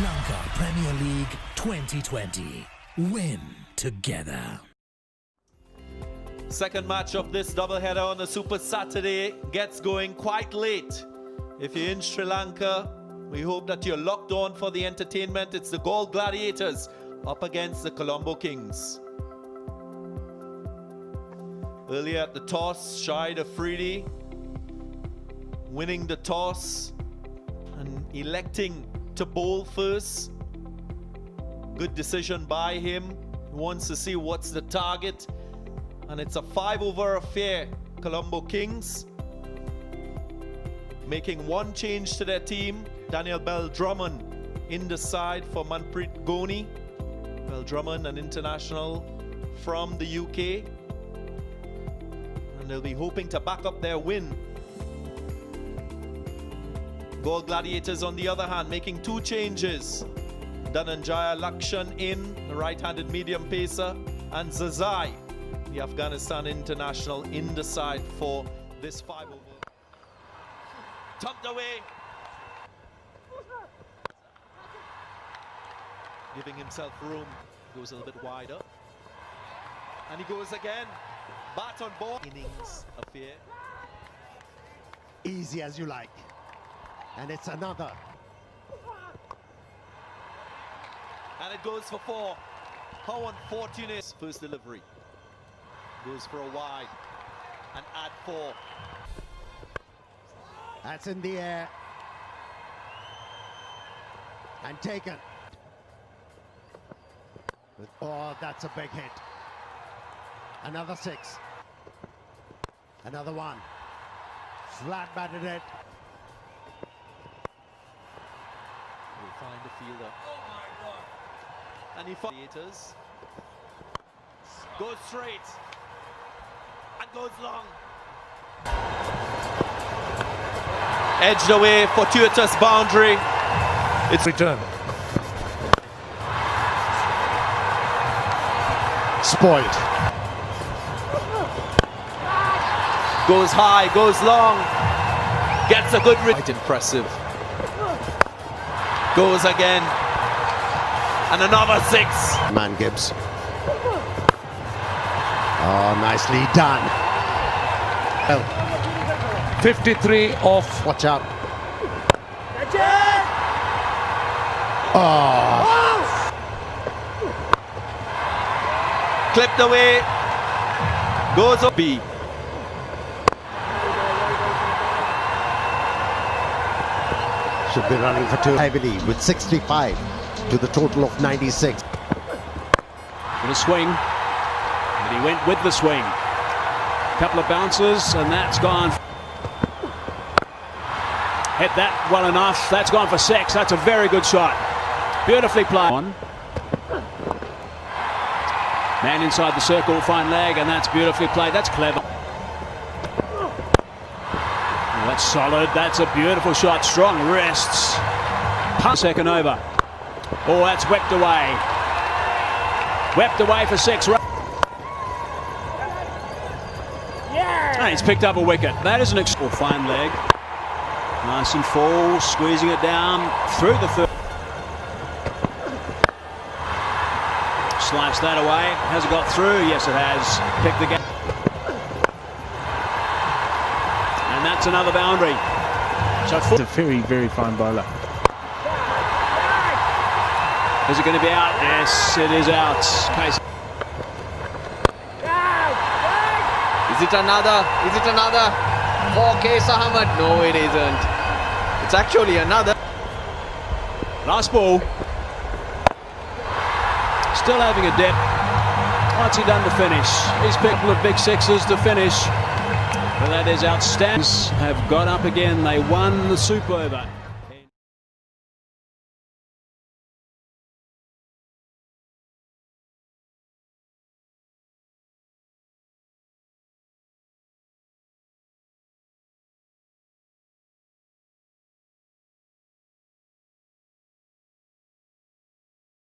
Lanka Premier League 2020. Win together. Second match of this doubleheader on the Super Saturday gets going quite late. If you're in Sri Lanka, we hope that you're locked on for the entertainment. It's the Galle Gladiators up against the Colombo Kings. Earlier at the toss, Shahid Afridi winning the toss and electing to bowl first. Good decision by him. He wants to see what's the target. And it's a 5-over affair. Colombo Kings making one change to their team. Daniel Bell-Drummond in the side for Manpreet Goni. Bell-Drummond, an international from the UK. And they'll be hoping to back up their win. Galle Gladiators, on the other hand, making two changes. Dhananjaya Lakshan in, the right-handed medium pacer, and Zazai, the Afghanistan international, in the side for this 5-over. Tucked away. Giving himself room. Goes a little bit wider. And he goes again. Bat on ball. Innings affair. Easy as you like. And it's another. And it goes for 4. How unfortunate. First delivery. Goes for a wide. And add 4. That's in the air. And taken. Oh, that's a big hit. Another 6. Another 1. Flat batted it. Will find the fielder. Oh my God. And he finds. Goes straight. And goes long. Edged away, fortuitous boundary. It's return. Spoiled. Goes high, goes long. Gets a good quite impressive. Goes again. And another 6. Man Gibbs. Oh, nicely done. Well, 53 off. watch out. Oh. Clipped away. Goes up B. Should be running for 2 heavily with 65 to the total of 96. With a swing. And he went with the swing. Couple of bounces and that's gone. Hit that well enough. That's gone for 6. That's a very good shot. Beautifully played. Man inside the circle, fine leg, and that's beautifully played. That's clever. Oh, that's solid. That's a beautiful shot. Strong wrists. Second over. Oh, that's whipped away. Whipped away for 6. And he's picked up a wicket. That is an fine leg. Nice and full, squeezing it down through the third. Sliced that away. Has it got through? Yes, it has. Picked the gap. And that's another boundary. So It's a very, very fine bowler. is it going to be out? Yes, it is out. Case. Is it another? Is it another? For Case Ahmed? No, it isn't. It's actually another. Last ball. Still having a dip. What's he done to finish? He's picked the big 6s to finish. But that is outstanding. Have got up again. They won the Super Over.